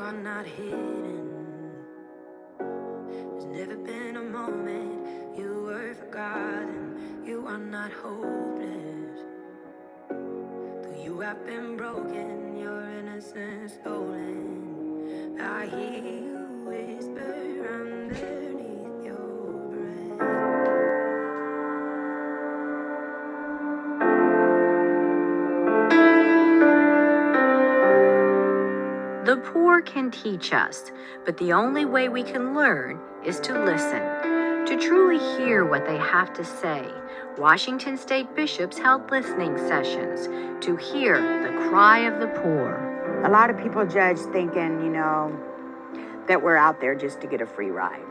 are not hidden. There's never been a moment you were forgotten. You are not hopeless. Though you have been broken, your innocence stolen. I hear you whisper underneath your breath. The poor can teach us, but the only way we can learn is to listen. To truly hear what they have to say, Washington State bishops held listening sessions to hear the cry of the poor. A lot of people judge thinking, that we're out there just to get a free ride.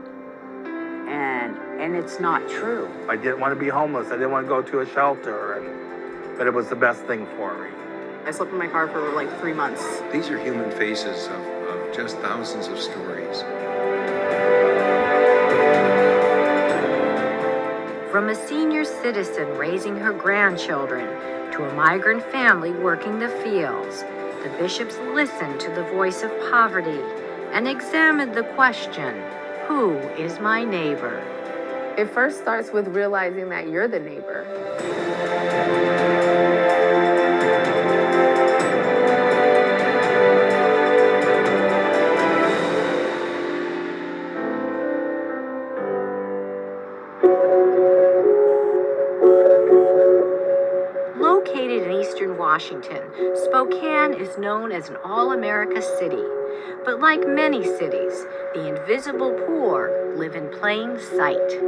And it's not true. I didn't want to be homeless. I didn't want to go to a shelter, but it was the best thing for me. I slept in my car for like 3 months. These are human faces of just thousands of stories. From a senior citizen raising her grandchildren to a migrant family working the fields, the bishops listened to the voice of poverty and examined the question, who is my neighbor? It first starts with realizing that you're the neighbor. Located in eastern Washington, Spokane is known as an all-America city. But like many cities, the invisible poor live in plain sight.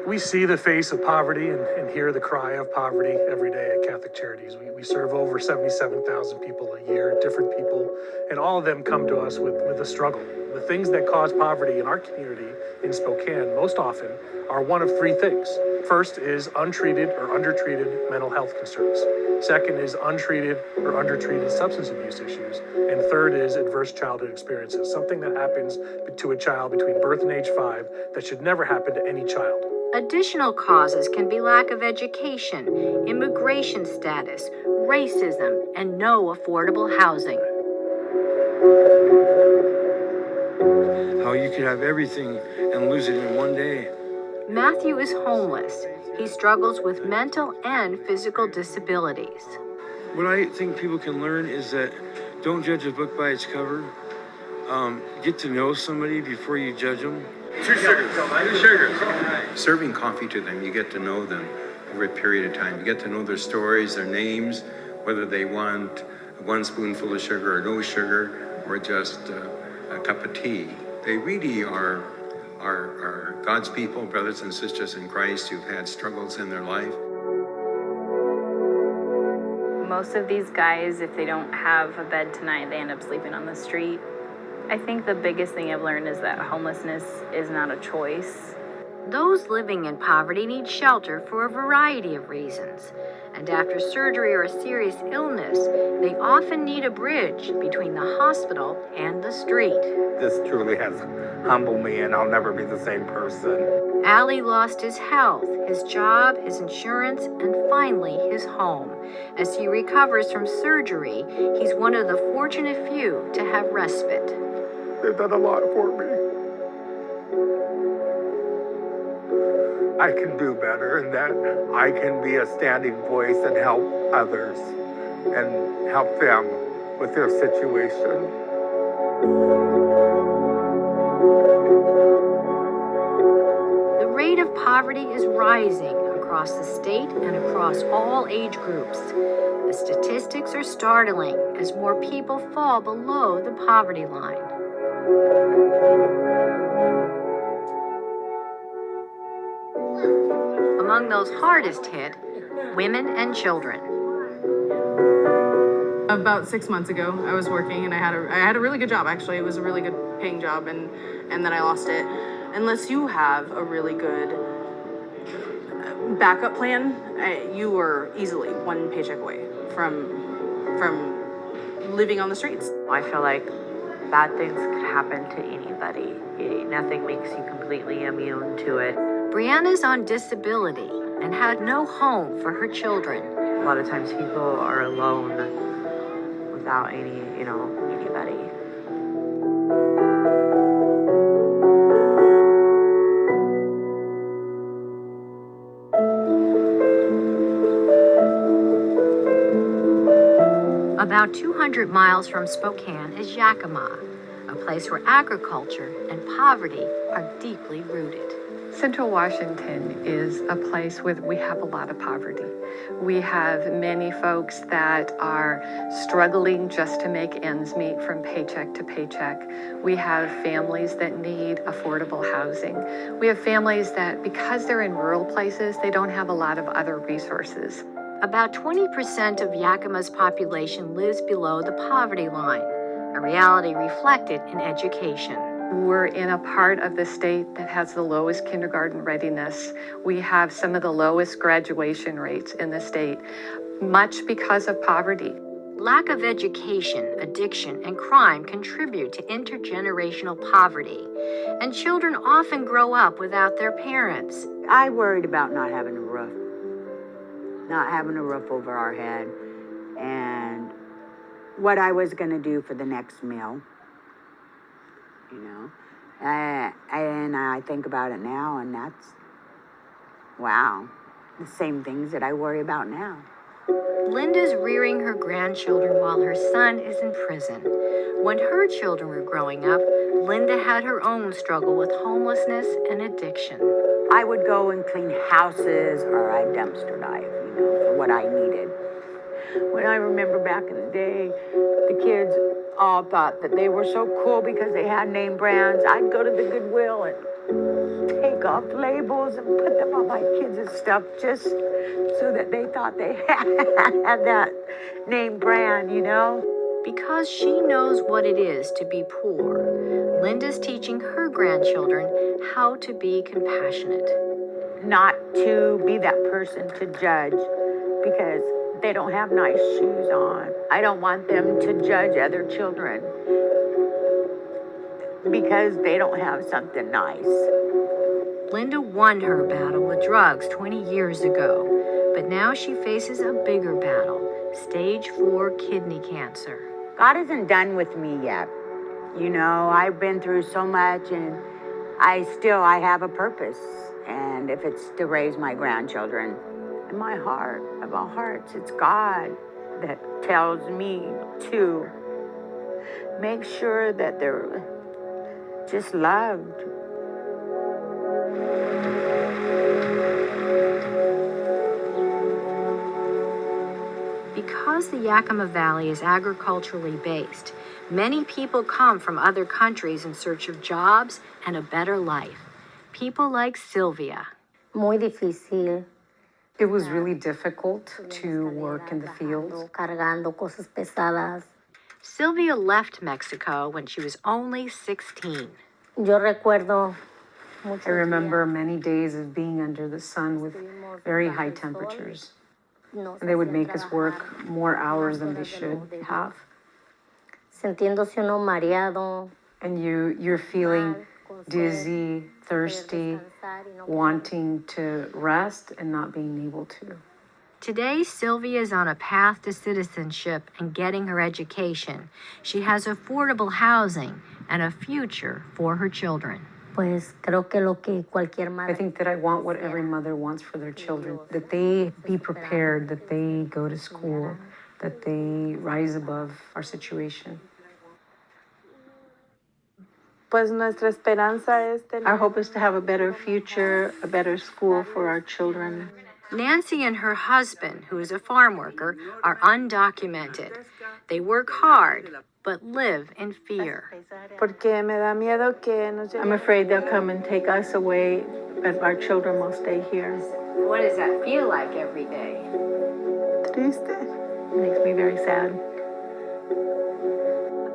We see the face of poverty and hear the cry of poverty every day at Catholic Charities. We serve over 77,000 people a year, different people, and all of them come to us with a struggle. The things that cause poverty in our community in Spokane most often are one of three things. First is untreated or undertreated mental health concerns. Second is untreated or undertreated substance abuse issues. And third is adverse childhood experiences, something that happens to a child between birth and age 5 that should never happen to any child. Additional causes can be lack of education, immigration status, racism, and no affordable housing. How you could have everything and lose it in one day. Matthew is homeless. He struggles with mental and physical disabilities. What I think people can learn is that don't judge a book by its cover. Get to know somebody before you judge them. 2 sugars. 2 sugars. Serving coffee to them, you get to know them over a period of time. You get to know their stories, their names, whether they want 1 spoonful of sugar or no sugar, or just a cup of tea. They really are God's people, brothers and sisters in Christ who've had struggles in their life. Most of these guys, if they don't have a bed tonight, they end up sleeping on the street. I think the biggest thing I've learned is that homelessness is not a choice. Those living in poverty need shelter for a variety of reasons. And after surgery or a serious illness, they often need a bridge between the hospital and the street. This truly has humbled me, and I'll never be the same person. Ali lost his health, his job, his insurance, and finally his home. As he recovers from surgery, he's one of the fortunate few to have respite. They've done a lot for me. I can do better, and that I can be a standing voice and help others and help them with their situation. The rate of poverty is rising across the state and across all age groups. The statistics are startling as more people fall below the poverty line. Among those hardest hit, women and children. About 6 months ago, I was working and I had a really good job, actually. It was a really good paying job, and then I lost it. Unless you have a really good backup plan, you are easily 1 paycheck away from living on the streets. I feel like bad things could happen to anybody. Nothing makes you completely immune to it. Brianna's on disability and had no home for her children. A lot of times people are alone without anybody. About 200 miles from Spokane is Yakima, a place where agriculture and poverty are deeply rooted. Central Washington is a place where we have a lot of poverty. We have many folks that are struggling just to make ends meet from paycheck to paycheck. We have families that need affordable housing. We have families that, because they're in rural places, they don't have a lot of other resources. About 20% of Yakima's population lives below the poverty line, a reality reflected in education. We're in a part of the state that has the lowest kindergarten readiness. We have some of the lowest graduation rates in the state, much because of poverty. Lack of education, addiction, and crime contribute to intergenerational poverty, and children often grow up without their parents. I worried about not having a roof over our head, and what I was going to do for the next meal. You know, and I think about it now, and that's, wow, the same things that I worry about now. Linda's rearing her grandchildren while her son is in prison. When her children were growing up, Linda had her own struggle with homelessness and addiction. I would go and clean houses, or I'd dumpster dive, for what I needed. When I remember back in the day, the kids all thought that they were so cool because they had name brands. I'd go to the Goodwill and take off labels and put them on my kids' stuff just so that they thought they had that name brand, Because she knows what it is to be poor, Linda's teaching her grandchildren how to be compassionate. Not to be that person to judge because they don't have nice shoes on. I don't want them to judge other children because they don't have something nice. Linda won her battle with drugs 20 years ago, but now she faces a bigger battle, stage 4 kidney cancer. God isn't done with me yet. I've been through so much, and I have a purpose. And if it's to raise my grandchildren, in my heart of all hearts, it's God that tells me to make sure that they're just loved. Because the Yakima Valley is agriculturally based, many people come from other countries in search of jobs and a better life. People like Sylvia. Muy difícil. It was really difficult to work in the fields. Cargando cosas pesadas. Sylvia left Mexico when she was only 16. Yo recuerdo I remember many days of being under the sun with very high temperatures. And they would make us work more hours than they should have. Sintiéndose uno mareado. And you're feeling dizzy, thirsty, wanting to rest and not being able to. Today, Sylvia is on a path to citizenship and getting her education. She has affordable housing and a future for her children. Pues creo que lo que cualquier madre. I think that I want what every mother wants for their children, that they be prepared, that they go to school, that they rise above our situation. Pues nuestra esperanza es tener. Our hope is to have a better future, a better school for our children. Nancy and her husband, who is a farm worker, are undocumented. They work hard, but live in fear. Porque me da miedo que nos I'm afraid they'll come and take us away, but our children will stay here. What does that feel like every day? Triste. It makes me very sad.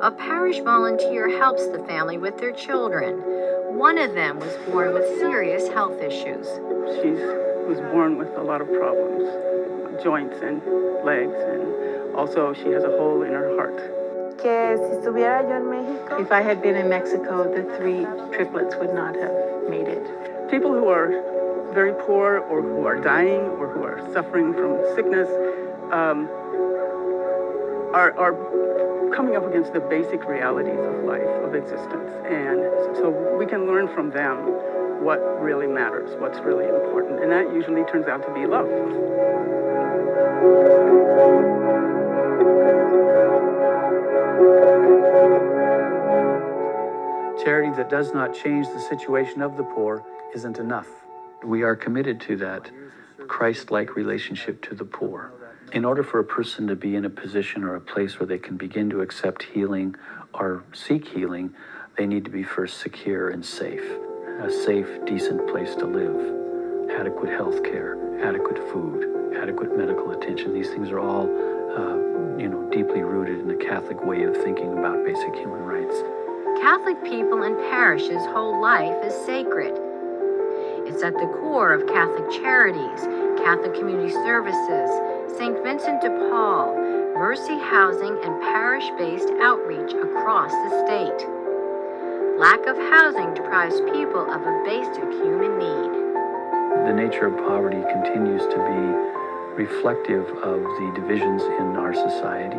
A parish volunteer helps the family with their children. One of them was born with serious health issues. She was born with a lot of problems, joints and legs, and also she has a hole in her heart. Que si estuviera yo en Mexico, if I had been in Mexico, the 3 triplets would not have made it. People who are very poor or who are dying or who are suffering from sickness are coming up against the basic realities of life, of existence. And so we can learn from them what really matters, what's really important. And that usually turns out to be love. Charity that does not change the situation of the poor isn't enough. We are committed to that Christ-like relationship to the poor. In order for a person to be in a position or a place where they can begin to accept healing or seek healing, they need to be first secure and safe. A safe, decent place to live, adequate health care, adequate food, adequate medical attention. These things are all, deeply rooted in the Catholic way of thinking about basic human rights. Catholic people and parishes' whole life is sacred. It's at the core of Catholic Charities, Catholic Community Services, St. Vincent de Paul, Mercy Housing, and parish-based outreach across the state. Lack of housing deprives people of a basic human need. The nature of poverty continues to be reflective of the divisions in our society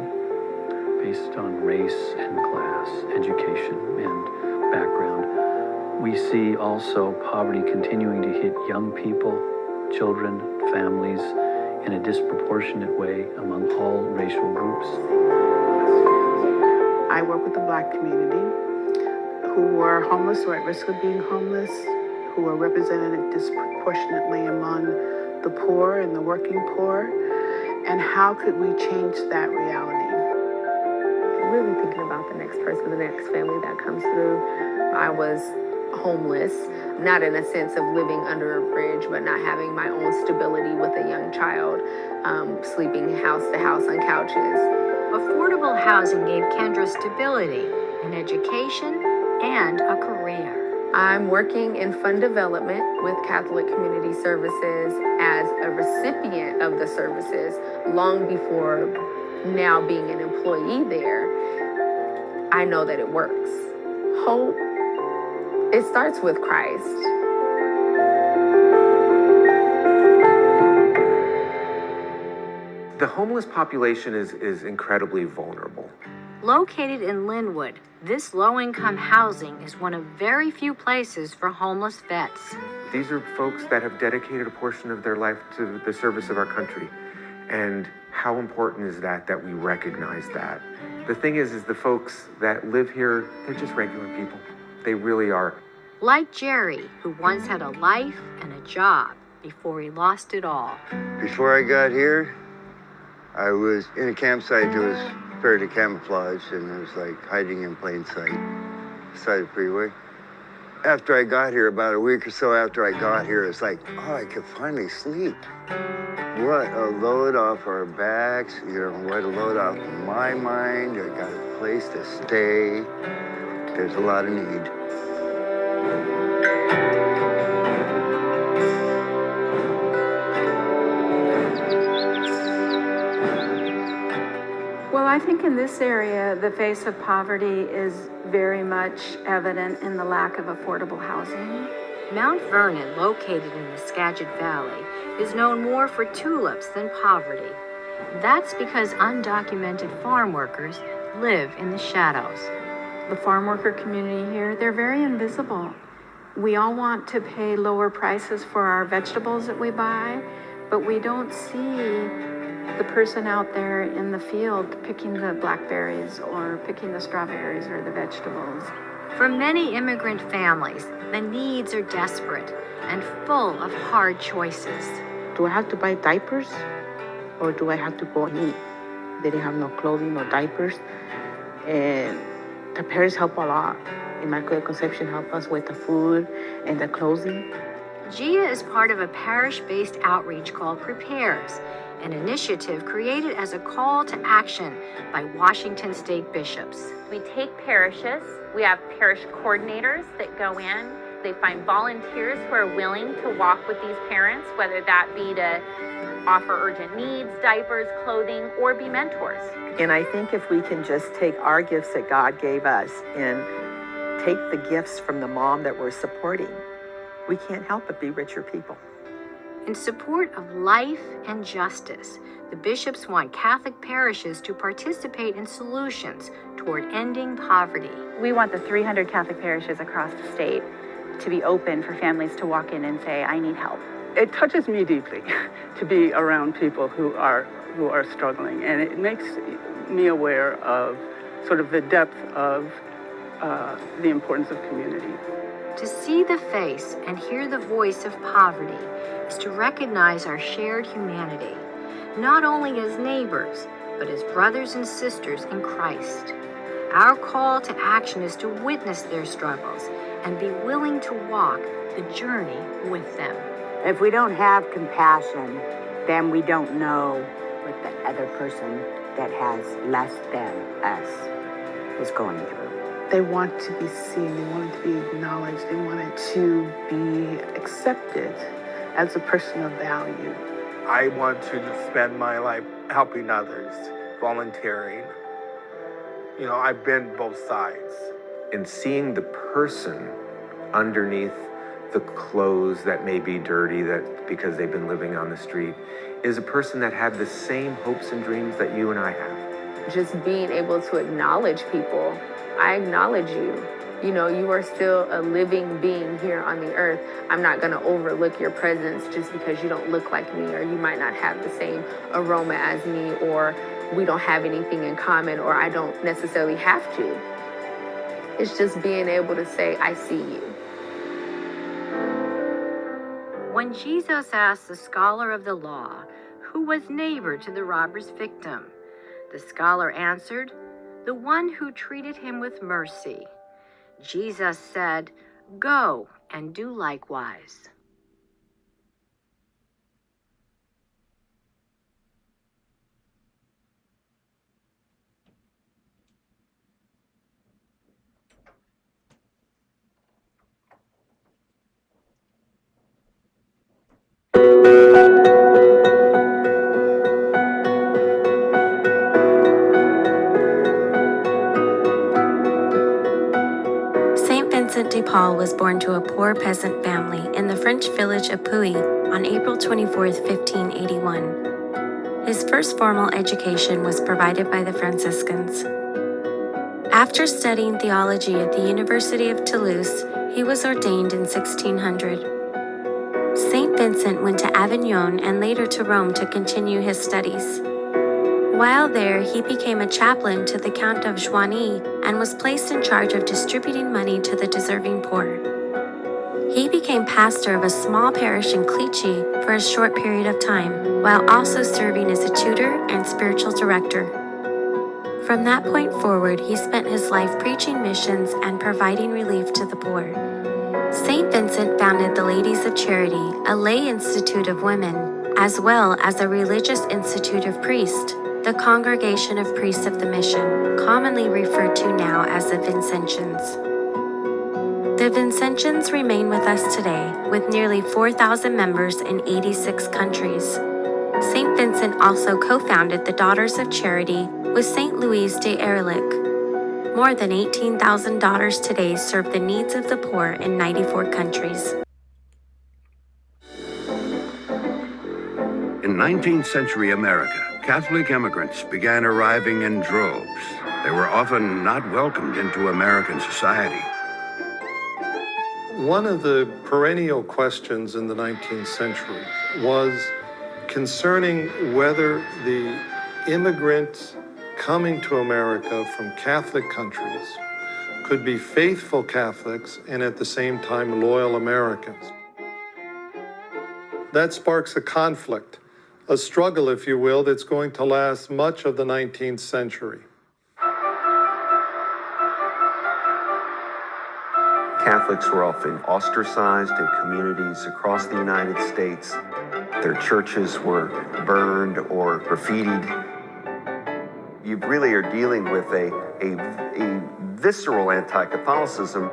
based on race and class, education and background. We see also poverty continuing to hit young people, children, families in a disproportionate way among all racial groups. I work with the Black community who are homeless or at risk of being homeless, who are represented disproportionately among the poor and the working poor, and how could we change that reality? Really thinking about the next person, the next family that comes through. I was homeless, not in a sense of living under a bridge, but not having my own stability with a young child, sleeping house to house on couches. Affordable housing gave Kendra stability, an education, and a career. I'm working in fund development with Catholic Community Services as a recipient of the services long before now being an employee there. I know that it works. Hope, it starts with Christ. The homeless population is incredibly vulnerable. Located in Linwood, this low-income housing is one of very few places for homeless vets. These are folks that have dedicated a portion of their life to the service of our country. And how important is that we recognize that? The thing is the folks that live here, they're just regular people. They really are. Like Jerry, who once had a life and a job before he lost it all. Before I got here, I was in a campsite that was fairly camouflaged, and it was like hiding in plain sight beside the freeway. After I got here, about a week or so after I got here, it's like, oh, I could finally sleep. What a load off our backs, what a load off my mind. I got a place to stay. There's a lot of need. Well, I think in this area, the face of poverty is very much evident in the lack of affordable housing. Mount Vernon, located in the Skagit Valley, is known more for tulips than poverty. That's because undocumented farm workers live in the shadows. The farm worker community here, they're very invisible. We all want to pay lower prices for our vegetables that we buy, but we don't see the person out there in the field picking the blackberries or picking the strawberries or the vegetables. For many immigrant families, the needs are desperate and full of hard choices. Do I have to buy diapers or do I have to go and eat? They didn't have no clothing, no diapers. And the parents help a lot. Immaculate Conception help us with the food and the clothing. Gia is part of a parish-based outreach called Prepares, an initiative created as a call to action by Washington state bishops. We take parishes, we have parish coordinators that go in, they find volunteers who are willing to walk with these parents, whether that be to offer urgent needs, diapers, clothing, or be mentors. And I think if we can just take our gifts that God gave us and take the gifts from the mom that we're supporting, we can't help but be richer people. In support of life and justice, the bishops want Catholic parishes to participate in solutions toward ending poverty. We want the 300 Catholic parishes across the state to be open for families to walk in and say, I need help. It touches me deeply to be around people who are struggling, and it makes me aware of sort of the depth of the importance of community. To see the face and hear the voice of poverty is to recognize our shared humanity, not only as neighbors, but as brothers and sisters in Christ. Our call to action is to witness their struggles and be willing to walk the journey with them. If we don't have compassion, then we don't know what the other person that has less than us is going through. They want to be seen, they want it to be acknowledged, they want it to be accepted as a person of value. I want to spend my life helping others, volunteering. You know, I've been both sides. And seeing the person underneath the clothes that may be dirty that because they've been living on the street is a person that had the same hopes and dreams that you and I have. Just being able to acknowledge people. I acknowledge you. You know, you are still a living being here on the earth. I'm not going to overlook your presence just because you don't look like me, or you might not have the same aroma as me, or we don't have anything in common, or I don't necessarily have to. It's just being able to say, I see you. When Jesus asked the scholar of the law who was neighbor to the robber's victim, the scholar answered, "The one who treated him with mercy." Jesus said, "Go and do likewise." Saint Vincent de Paul was born to a poor peasant family in the French village of Puy on April 24, 1581. His first formal education was provided by the Franciscans. After studying theology at the University of Toulouse, he was ordained in 1600. Saint Vincent went to Avignon and later to Rome to continue his studies. While there, he became a chaplain to the Count of Joigny and was placed in charge of distributing money to the deserving poor. He became pastor of a small parish in Clichy for a short period of time, while also serving as a tutor and spiritual director. From that point forward, he spent his life preaching missions and providing relief to the poor. Saint Vincent founded the Ladies of Charity, a lay institute of women, as well as a religious institute of priests, the Congregation of Priests of the Mission, commonly referred to now as the Vincentians. The Vincentians remain with us today, with nearly 4,000 members in 86 countries. Saint Vincent also co-founded the Daughters of Charity with Saint Louise de Erlich. More than 18,000 daughters today serve the needs of the poor in 94 countries. In 19th century America, Catholic immigrants began arriving in droves. They were often not welcomed into American society. One of the perennial questions in the 19th century was concerning whether the immigrants coming to America from Catholic countries could be faithful Catholics and at the same time loyal Americans. That sparks a conflict, a struggle, if you will, that's going to last much of the 19th century. Catholics were often ostracized in communities across the United States. Their churches were burned or graffitied. You really are dealing with a visceral anti-Catholicism.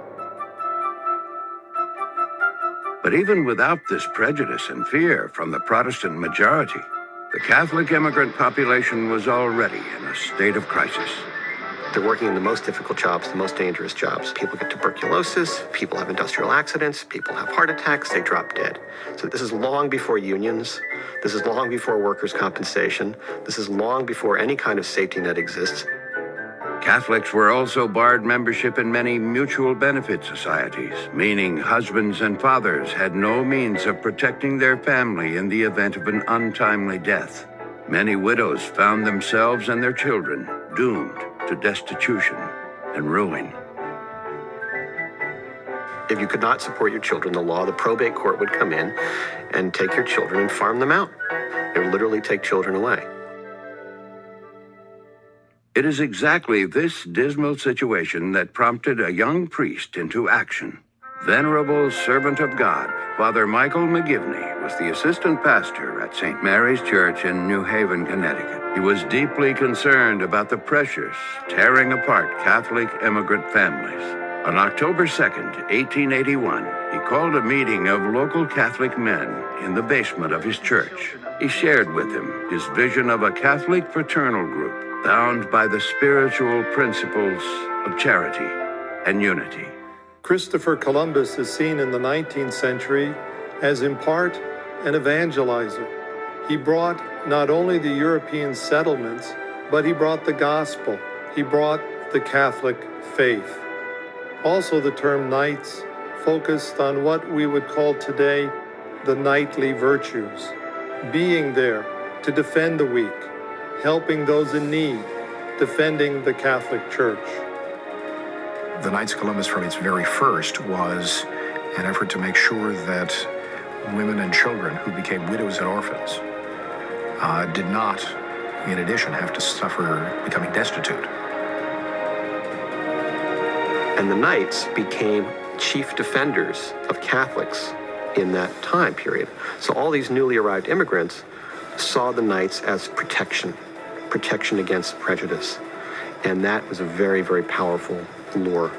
But even without this prejudice and fear from the Protestant majority, the Catholic immigrant population was already in a state of crisis. They're working in the most difficult jobs, the most dangerous jobs. People get tuberculosis, people have industrial accidents, people have heart attacks, they drop dead. So this is long before unions. This is long before workers' compensation. This is long before any kind of safety net exists. Catholics were also barred membership in many mutual benefit societies, meaning husbands and fathers had no means of protecting their family in the event of an untimely death. Many widows found themselves and their children doomed to destitution and ruin. If you could not support your children, the law, the probate court would come in and take your children and farm them out. They would literally take children away. It is exactly this dismal situation that prompted a young priest into action. Venerable servant of God, Father Michael McGivney was the assistant pastor at St. Mary's Church in New Haven, Connecticut. He was deeply concerned about the pressures tearing apart Catholic immigrant families. On October 2nd, 1881, he called a meeting of local Catholic men in the basement of his church. He shared with them his vision of a Catholic fraternal group bound by the spiritual principles of charity and unity. Christopher Columbus is seen in the 19th century as in part an evangelizer. He brought not only the European settlements, but he brought the gospel. He brought the Catholic faith. Also, the term knights focused on what we would call today the knightly virtues, being there to defend the weak, helping those in need, defending the Catholic Church. The Knights of Columbus, from its very first, was an effort to make sure that women and children who became widows and orphans did not, in addition, have to suffer becoming destitute. And the Knights became chief defenders of Catholics in that time period. So all these newly arrived immigrants saw the Knights as protection against prejudice. And that was a very, very powerful lure